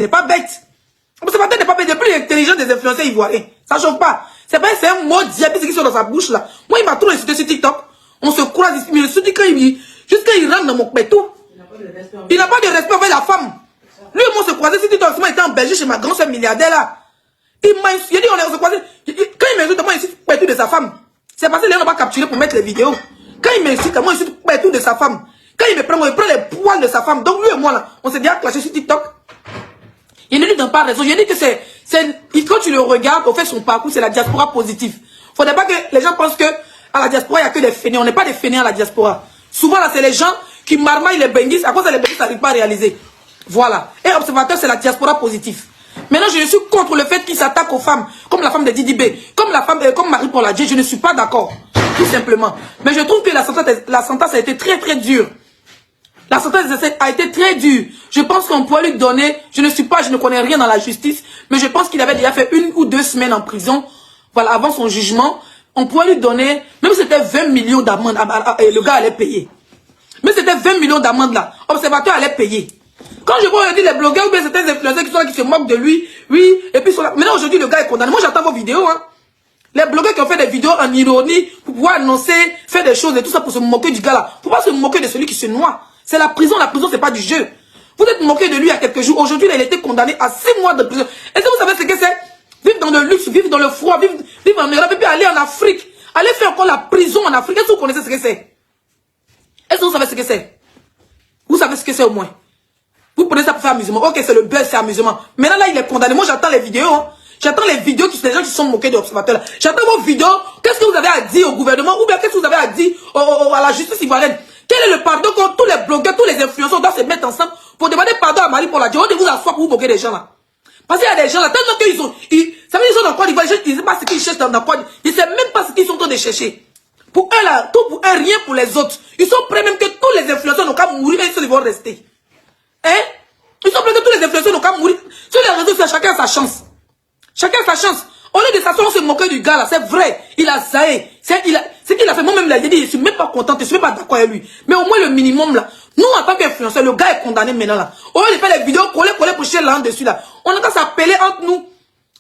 n'est pas bête. L'observateur n'est pas bête. Il est plus intelligent des influenceurs ivoiriens. Ça chauffe pas. C'est un mot diabète qui sont dans sa bouche là. Moi, il m'a trop insulté sur TikTok. On se croise ici. Mais je suis dit jusqu'à il rentre dans mon pétou. Il n'a pas de respect envers la femme. Lui et moi, on se croisait sur TikTok. Il était en Belgique chez ma grand-sœur milliardaire là. Il m'a insulté. Il a dit, on se croisait. Quand il m'insulte, moi, il insulte pétou de sa femme. C'est parce qu'il n'a pas capturé pour mettre les vidéos. Quand il m'insulte, moi, il insulte pétou de sa femme. Quand il me prend, il prend les poils de sa femme. Donc lui et moi là, on s'est bien clashé sur TikTok. Il ne lui donne pas raison. Je dis que quand tu le regardes, au fait son parcours, c'est la diaspora positive. Faudrait pas que les gens pensent que à la diaspora, il n'y a que des fainéants. On n'est pas des fainéants à la diaspora. Souvent là, c'est les gens qui marmaillent les benguis. À cause de les benguis, ça n'arrive pas à réaliser. Voilà. Et observateur, c'est la diaspora positive. Maintenant, je suis contre le fait qu'il s'attaque aux femmes, comme la femme de Didi B, comme Marie-Paul Adjé. Je ne suis pas d'accord. Tout simplement. Mais je trouve que la sentence a été très très dure. La sentence a été très dure. Je pense qu'on pourrait lui donner, je ne connais rien dans la justice, mais je pense qu'il avait déjà fait 1 ou 2 semaines en prison, voilà, avant son jugement. On pourrait lui donner, même si c'était 20 millions d'amendes, le gars allait payer. Mais c'était 20 millions d'amendes là, observateur allait payer. Quand je vois les blogueurs ou bien certains influenceurs qui sont là, qui se moquent de lui, oui, et puis maintenant aujourd'hui le gars est condamné. Moi j'attends vos vidéos, hein. Les blogueurs qui ont fait des vidéos en ironie pour pouvoir annoncer, faire des choses et tout ça pour se moquer du gars là. Faut pas se moquer de celui qui se noie. C'est la prison c'est pas du jeu. Vous êtes moqué de lui il y a quelques jours. Aujourd'hui, il a été condamné à 6 mois de prison. Est-ce que vous savez ce que c'est? Vivre dans le luxe, vivre dans le froid, vivre en Europe et puis aller en Afrique. Aller faire encore la prison en Afrique. Est-ce que vous connaissez ce que c'est? Est-ce que vous savez ce que c'est? Vous savez ce que c'est au moins? Vous prenez ça pour faire amusement. Ok, c'est le buzz, c'est amusement. Maintenant là, il est condamné. Moi, j'attends les vidéos. Hein. J'attends les vidéos des gens qui sont moqués de l'observateur là. J'attends vos vidéos. Qu'est-ce que vous avez à dire au gouvernement? Ou bien qu'est-ce que vous avez à dire à la justice ivoirienne? Quel est le pardon quand tous les blogueurs, tous les influenceurs doivent se mettre ensemble pour demander pardon à Marie-Paul Adjé? On doit vous asseoir pour vous moquer des gens là. Parce qu'il y a des gens là, tellement qu'ils sont, ça veut dire qu'ils sont dans quoi d'Ivoire, ils ne savent pas ce qu'ils cherchent dans quoi, ils ne savent même pas ce qu'ils sont en train de chercher. Pour eux là, tout pour eux, rien pour les autres. Ils sont prêts même que tous les influenceurs n'ont qu'à mourir et ils vont rester. Hein? Ils sont prêts que tous les influenceurs n'ont qu'à mourir. Sur les réseaux sociaux, chacun a sa chance. Chacun a sa chance. Au lieu de s'asseoir, on se moquer du gars là, c'est vrai. Il a zaé. Ce qu'il a fait, moi-même, il a dit, je suis même pas content, je suis même pas d'accord avec lui. Mais au moins, le minimum là, nous, en tant qu'influenceurs, le gars est condamné maintenant là. Au lieu de faire des vidéos, coller pour chier là dessus là, on a qu'à s'appeler entre nous.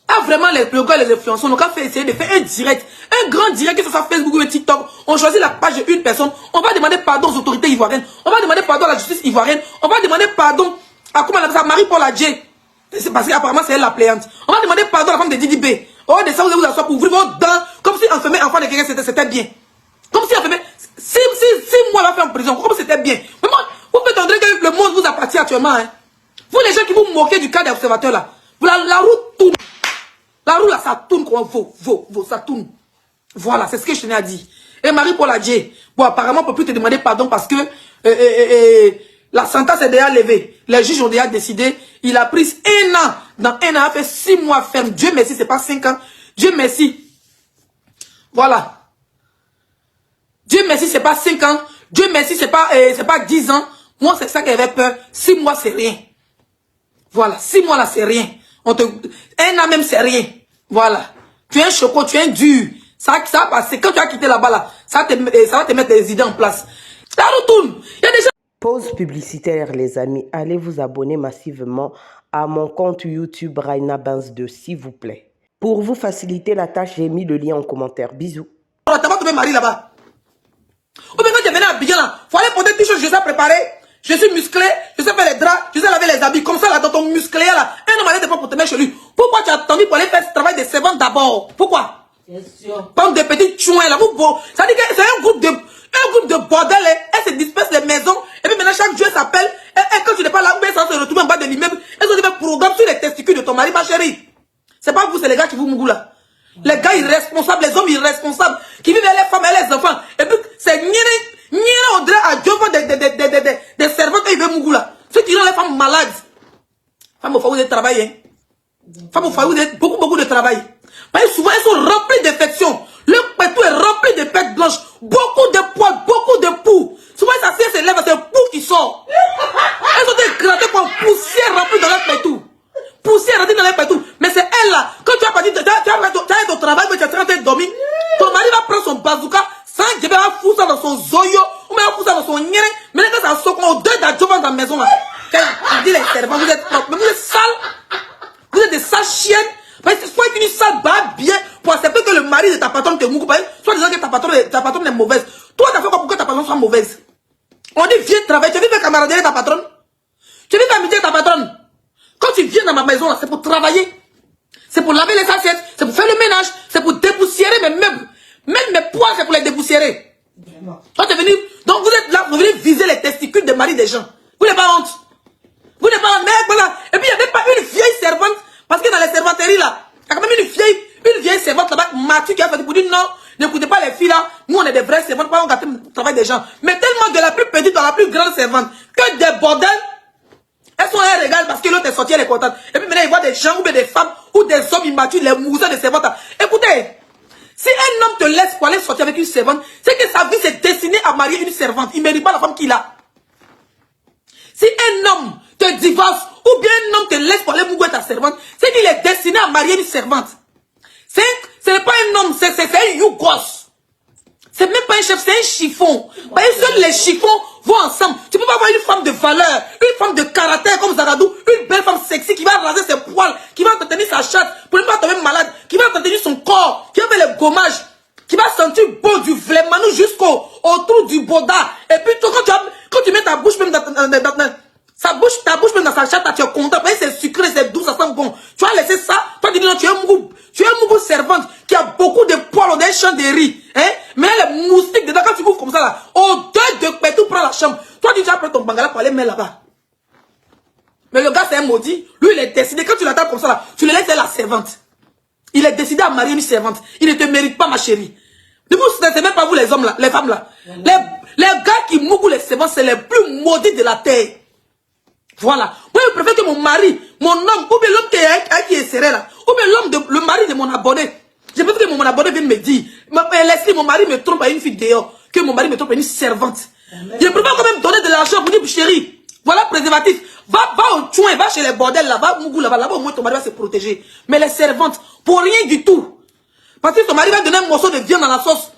Ah, vraiment, les blogueurs, les influenceurs, on a qu'à essayer de faire un direct, un grand direct, que ce soit Facebook ou TikTok. On choisit la page d'une personne, on va demander pardon aux autorités ivoiriennes, on va demander pardon à la justice ivoirienne, on va demander pardon à, comment on appelle ça, Marie-Paul Adjé. C'est parce qu'apparemment, c'est elle la plaignante. On va demander pardon à la femme de Didi B. Oh, de ça, vous allez vous asseoir pour ouvrir vos dents, comme si enfermer enfant de quelqu'un, c'était bien. Comme si enfermer, 6 mois va faire en prison, comme c'était bien. Mais moi, vous faites entendre que le monde vous appartient actuellement, hein. Vous, les gens qui vous moquez du cas des observateurs, là, la roue tourne. La roue, là, ça tourne comme ça tourne. Voilà, c'est ce que je tenais à dire. Et Marie-Paul Adjé, bon, apparemment, on ne peut plus te demander pardon parce que la sentence est déjà levée. Les juges ont déjà décidé. Il a pris 1 an. Dans 1 an, il a fait 6 mois ferme. Dieu merci, c'est pas 5 ans. Dieu merci. Voilà. Dieu merci, c'est pas 5 ans. Dieu merci, c'est pas 10 ans. Moi, c'est ça qui avait peur. 6 mois, c'est rien. Voilà. 6 mois, là, c'est rien. 1 an même, c'est rien. Voilà. Tu es un choco, tu es un dur. Ça va passer. Quand tu as quitté là-bas, là, ça va te mettre des idées en place. Ça retourne. Il y a des gens. Pause publicitaire, les amis. Allez vous abonner massivement à mon compte YouTube Raina Benz 2, s'il vous plaît. Pour vous faciliter la tâche, j'ai mis le lien en commentaire. Bisous. Tu vas trouver Marie là-bas. Ou bien quand tu es venu à Abidjan là, il faut aller porter tes choses, je sais préparer. Je suis musclé, je sais faire les draps, je sais laver les habits. Comme ça, là, dans ton musclé là, un homme allait te prendre pour te mettre chez lui. Pourquoi tu as attendu pour aller faire ce travail de servante d'abord? Pourquoi? Bien sûr. Bande de petits chouins là, vous beau. Ça dit que c'est un groupe de bordel, elle se disperse les maisons, et puis maintenant chaque Dieu s'appelle, et quand tu n'es pas là, ou bien ça se retrouve en bas de l'immeuble, elles ont des programmes sur les testicules de ton mari, ma chérie. C'est pas vous, c'est les gars qui vous mougou là. Les gars irresponsables, les hommes irresponsables, qui vivent avec les femmes et les enfants, et puis c'est Niene, on dirait à Dieu des servantes et ils veulent mougou là. Ceux qui rendent les femmes malades. Femmes au foyer, vous êtes travaillé, hein. Femmes au foyer, vous êtes beaucoup de travail. Parce que souvent, elles sont remplies d'infections. Le pétou est rempli de pètes blanches. Beaucoup de poils, beaucoup de poux. Souvent, ça se lève, c'est poux qui sort. Elles sont éclatées comme poussière remplie dans leur pétou. Poussière remplie dans leur pétou. Mais c'est elle là. Quand tu as parti, tu as ton travail, mais tu es en train de dormir. Ton mari va prendre son bazooka, sans que va foutre ça dans son zoyo, ou même va foutre ça dans son nyere. Mais quand ça sort, on deux d'adjoint dans la maison là. Quand il dit les servants, vous êtes propres, mais vous êtes sales. chienne. Parce qu'il faut être une sale barbe bien pour accepter que le mari de ta patronne te mouille. Soit disant que ta patronne est mauvaise. Toi, t'as fait quoi pour que ta patronne soit mauvaise? On dit viens travailler. Tu veux faire camaraderie ta patronne? Tu veux faire amitié ta patronne? Quand tu viens dans ma maison, c'est pour travailler. C'est pour laver les assiettes. C'est pour faire le ménage. C'est pour dépoussiérer mes meubles. Même mes poils, c'est pour les dépoussiérer. Quand tu es venu, donc vous êtes là, vous venez viser les testicules des maris des gens. Vous n'avez pas honte. Vous n'avez pas honte. Mais voilà. Et puis il n'y avait pas une vieille servante. Parce que dans les servanteries là, il y a quand même une vieille servante là-bas, Mathieu, qui a fait pour dire non, n'écoutez pas les filles là. Nous on est des vraies servantes, pas on gâte le travail des gens. Mais tellement de la plus petite à la plus grande servante, que des bordels. Elles sont elles régales parce que l'autre est sortie, elle est contente. Et puis maintenant, ils voient des gens ou bien des femmes ou des hommes immatures, les mousses des servantes. Écoutez, si un homme te laisse pour aller sortir avec une servante, c'est que sa vie c'est destiné à marier une servante. Il ne mérite pas la femme qu'il a. Si un homme te divorce ou bien un homme te laisse pour aller mouiller ta servante, c'est qu'il est destiné à marier une servante. Ce n'est pas un homme, c'est un yougos. C'est même pas un chef, c'est un chiffon. Parce que seuls les chiffons vont ensemble. Tu peux pas avoir une femme de valeur, une femme de caractère comme Zagadou, une belle femme sexy qui va raser ses poils, qui va entretenir sa chatte pour ne pas tomber malade, qui va entretenir son corps, qui va faire le gommage, qui va sentir beau du vlemanou jusqu'au trou du boda. Et puis toi, quand tu mets ta bouche même dans ta bouche même dans sa chatte, tu es content. Parce que c'est sucré, c'est doux, ça sent bon. Tu vas laisser ça, toi tu dis non, tu es un moubou servante qui a beaucoup de poils, on a un champ de riz. Hein? Mais les moustiques dedans, quand tu bouffes comme ça là, au deuil de pétou, prends la chambre. Toi tu vas prendre ton bangala pour aller mettre là-bas. Mais le gars c'est un maudit. Lui il est décidé, quand tu l'attends comme ça là, tu le laisses faire la servante. Il est décidé à marier une servante. Il ne te mérite pas ma chérie. Du coup, ce n'est même pas vous les hommes là, les femmes là. Les gars qui mourent les servantes, c'est les plus maudits de la terre. Voilà. Moi, je préfère que mon mari, mon homme, ou bien l'homme qui est serré là, ou bien le mari de mon abonné. Je préfère que mon abonné vienne me dire, laissez mon mari me trompe à une fille dehors, que mon mari me trompe à une servante. Je préfère quand même donner de l'argent pour dire, chérie, voilà préservatif. Va au chouin, va chez les bordels là-bas, mougou là-bas, là-bas au moins ton mari va se protéger. Mais les servantes, pour rien du tout. Parce que ton mari va donner un morceau de viande dans la sauce.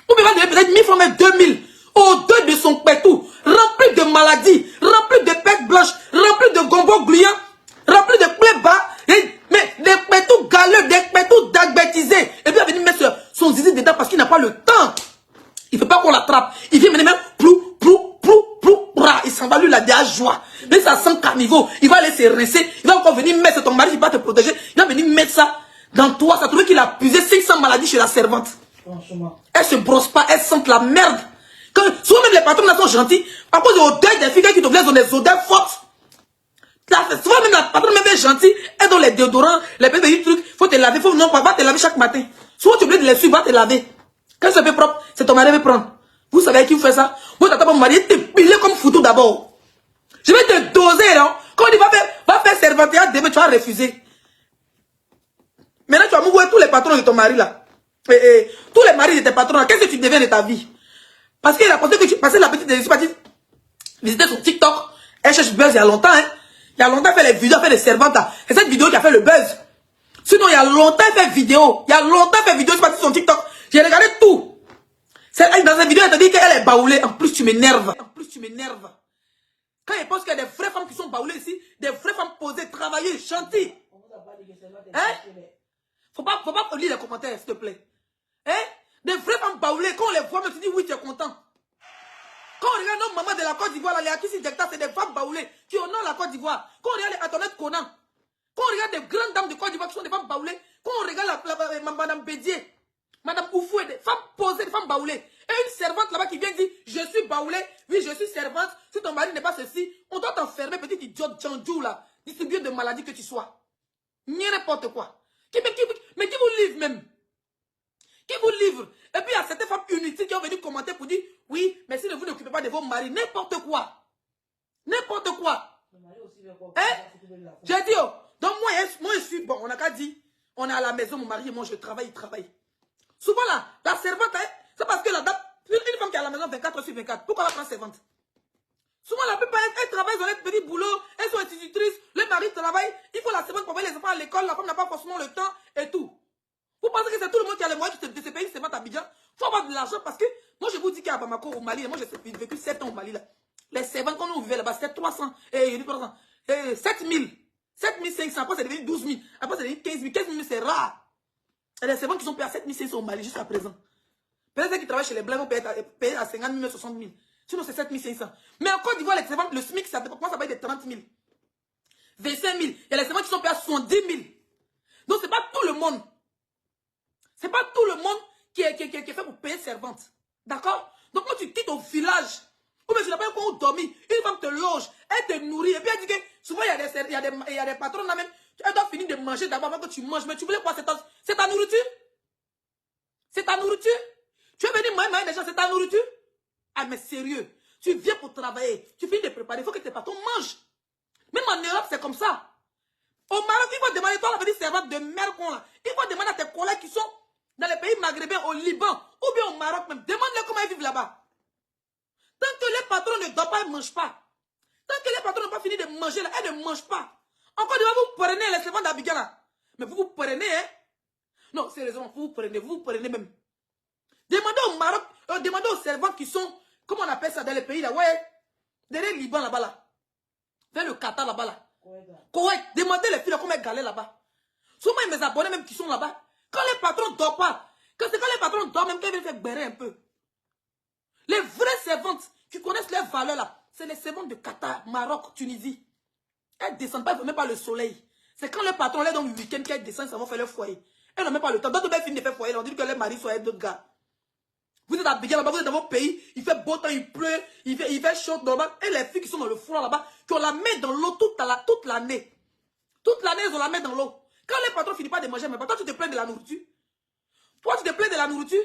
Ou bien il va donner peut-être 1000 francs, même 2000. Au deuil de son pétou, rempli de maladies, rempli de pètes blanches, rempli de gombo gluant, rempli de plaies bas, mais des pétous galeux, des pétous d'agbétisés. Et puis il va venir mettre son zizi dedans parce qu'il n'a pas le temps. Il ne fait pas qu'on l'attrape. Il vient venir même plou, il s'en va lui la dernière joie. Mais ça sent carnivore. Il va aller se rincer. Il va encore venir mettre ton mari qui va te protéger. Il va venir mettre ça dans toi. Ça trouve qu'il a puisé 500 maladies chez la servante. Franchement. Elle se brosse pas, elle sent la merde. Souvent même les patrons là sont gentils. À cause de l'odeur des filles qui te laissent dans des odeurs fortes. Souvent même la patronne même est gentille. Elle donne les déodorants, les petits trucs. Faut te laver, faut non pas te laver chaque matin. Souvent tu oublies de les suivre, va te laver. Quand c'est peu propre, c'est ton mari qui va prendre. Vous savez qui vous fait ça? Moi t'attends mon mari, te piler comme foutu d'abord. Je vais te doser là. Quand on dit va faire servantéat demain, tu vas refuser. Maintenant tu vas mouvoir tous les patrons de ton mari là. Tous les maris de tes patrons là, qu'est-ce que tu deviens de ta vie? Parce qu'il a pensé que tu passais la petite visiter son TikTok. Elle cherche buzz il y a longtemps. Hein. Il y a longtemps, elle fait les vidéos, elle fait les servantes. C'est cette vidéo qui a fait le buzz. Sinon, il y a longtemps, elle fait vidéo. Il y a longtemps, elle fait vidéo, sur son TikTok. J'ai regardé tout. Dans cette vidéo, elle te dit qu'elle est baoulée. En plus, tu m'énerves. Quand elle pense qu'il y a des vraies femmes qui sont baoulées ici, des vraies femmes posées, travaillées, gentilles. Hein? Faut pas lire les commentaires, s'il te plaît. Hein? Des vraies femmes baoulées, quand on les voit, tu dis oui, tu es content. Quand on regarde nos mamans de la Côte d'Ivoire, les Akissi Dekta, c'est des femmes baoulées qui honorent la Côte d'Ivoire. Quand on regarde les Antoinette Conan, quand on regarde des grandes dames de Côte d'Ivoire qui sont des femmes baoulées, quand on regarde Madame Bédier, Madame Oufoué, des femmes posées, des femmes baoulées. Et une servante là-bas qui vient dire, je suis baoulée, oui, je suis servante, si ton mari n'est pas ceci, on doit t'enfermer, petite idiote Djandjou là, distribuer de maladies que tu sois. Ni n'importe quoi. Mais qui vous livre même? Qui vous livre? Et puis il y a certaines femmes inutiles qui ont venu commenter pour dire oui, mais si vous n'occupez pas de vos maris, n'importe quoi. N'importe quoi. Hein? J'ai dit, oh, donc moi je suis bon, on n'a qu'à dire, on est à la maison, mon mari et moi je travaille, il travaille. Souvent là, la servante, hein, c'est parce que la dame, une femme qui est à la maison 24h/24, pourquoi elle prend servante? Souvent la plupart, elles travaillent dans les petits boulots, elles sont institutrices, le mari travaille, il faut la servante pour envoyer les enfants à l'école, la femme n'a pas forcément le temps et tout. Vous pensez que c'est tout le monde qui a les moyens de se payer une servante à Abidjan? Il faut avoir de l'argent parce que, moi je vous dis qu'à Bamako, au Mali, moi j'ai vécu 7 ans au Mali là. Les servantes, quand on vivait là-bas, c'était 300, 7000. 7500, après c'est devenu 12 000, après c'est devenu 15 000. 15 000, c'est rare. Il y a des servants qui sont payés à 7500 au Mali jusqu'à présent. Peut-être qu'ils travaillent chez les Blancs vont payer à 50 000, 60 000. Sinon, c'est 7500. Mais en Côte d'Ivoire, les servants, le SMIC, ça commence à payer de 30 000. 25 000. Il y a les servants qui sont payés à 70 000. Donc, c'est pas tout le monde. C'est pas tout le monde qui est fait pour payer servante. D'accord? Donc, quand tu quittes au village, ou bien tu n'as pas encore dormi, une femme te loge, elle te nourrit, et puis elle dit que souvent, il y a des patrons là même, elle doit finir de manger d'abord avant que tu manges. Mais tu voulais quoi? C'est ta nourriture? C'est ta nourriture? Tu es venu manger des gens, c'est ta nourriture? Ah, mais sérieux, tu viens pour travailler, tu finis de préparer, il faut que tes patrons mangent. Même en Europe, c'est comme ça. Au Maroc, il faut demander, toi, la petite servante de merde qu'on a. Il faut demander à tes collègues qui sont dans les pays maghrébins, au Liban, ou bien au Maroc même. Demande-les comment ils vivent là-bas. Tant que les patrons ne dorment pas, ils ne mangent pas. Tant que les patrons n'ont pas fini de manger là, ils ne mangent pas. Encore une fois, vous prenez les servants d'Abidjan là. Mais vous prenez, hein. Non, sérieusement, vous prenez même. Demandez au Maroc, demandez aux servants qui sont, comment on appelle ça dans les pays là, ouais, derrière le Liban là-bas là. Vers le Qatar là-bas là. Koweït, demandez les filles là, comment elles galèrent là-bas. Souvent, mes abonnés même qui sont là-bas, quand les patrons ne dorment pas, quand les patrons dorment, même quand ils viennent faire bérer un peu. Les vraies servantes qui connaissent leurs valeurs là, c'est les servantes de Qatar, Maroc, Tunisie. Elles ne descendent pas, même pas le soleil. C'est quand le patron les donne le week-end qu'elles descendent, ça va faire leur foyer. Elles n'ont même pas le temps. D'autres belles filles ne font foyer, on dit que les maris sont d'autres gars. Vous êtes à Abidjan là-bas, vous êtes dans votre pays, il fait beau temps, il pleut, il fait chaud normal. Et les filles qui sont dans le froid là-bas, qui ont la main dans l'eau toute l'année. Toute l'année, ils ont la main dans l'eau. Quand les patrons finissent pas de manger, mais toi tu te plains de la nourriture. Toi tu te plains de la nourriture.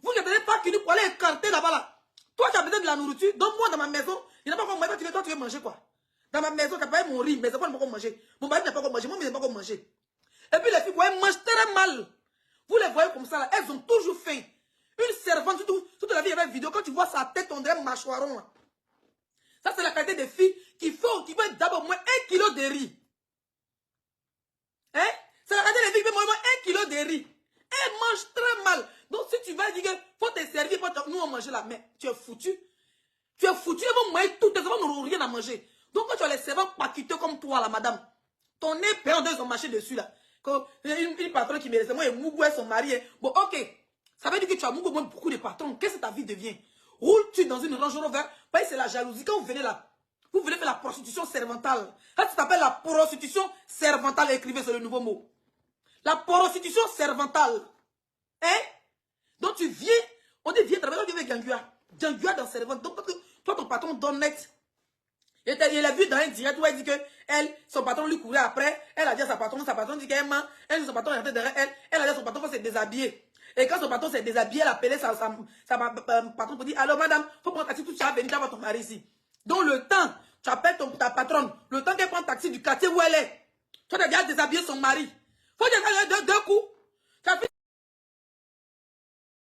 Vous ne tenez pas qu'il pour aller écarter là-bas là. Toi tu as besoin de la nourriture. Donc moi dans ma maison, il n'y a pas encore manger. Toi tu veux manger quoi? Dans ma maison, tu n'as pas mon riz, mes enfants ne peuvent pas manger. Mon mari n'a pas manger, moi je n'ai pas manger. Et puis les filles, elles mangent très mal. Vous les voyez comme ça là, elles ont toujours faim. Une servante, toute la vie, il y avait une vidéo, quand tu vois sa tête, on dirait un mâchoiron. Là. Ça, c'est la qualité des filles qui veulent d'abord au moins 1 kilo de riz. Hein? C'est la qualité des filles qui veulent au moins 1 kilo de riz. Elles mangent très mal. Donc, si tu vas dire qu'il faut te servir, nous on mange là, mais tu es foutu. Tu es foutu, elles vont manger tout, tes enfants n'auront rien à manger. Donc, quand tu as les servants paquiteux comme toi, là, madame, ton nez perd, ils ont marché dessus, là. Une patronne qui me laisse, moi, et Mougou, elles sont mariées. Bon, ok. Ça veut dire que tu as beaucoup de patrons. Qu'est-ce que ta vie devient? Roules-tu dans une Range Rover? C'est la jalousie. Quand vous venez là, vous venez faire la prostitution servantale. Ça s'appelle la prostitution servantale. Écrivez, c'est le nouveau mot. La prostitution servantale. Hein? Donc tu viens, on dit viens travailler, on dit viens Gangua. Gangua dans servante. Donc toi, ton patron donne net. Il a vu dans un direct où elle dit que son patron lui courait après. Elle a dit à sa patron dit qu'elle ment. Elle dit son patron est rentré derrière elle. Elle a dit à son patron qu'il s'est déshabillé. Et quand son patron s'est déshabillé, elle a appelé sa patron pour dire, alors madame, faut prendre un taxi, tout ça, venir d'avoir ton mari ici. Donc le temps, tu appelles ta patronne, le temps qu'elle prend un taxi du quartier où elle est, tu as déjà déshabillé son mari. Faut dire deux coups.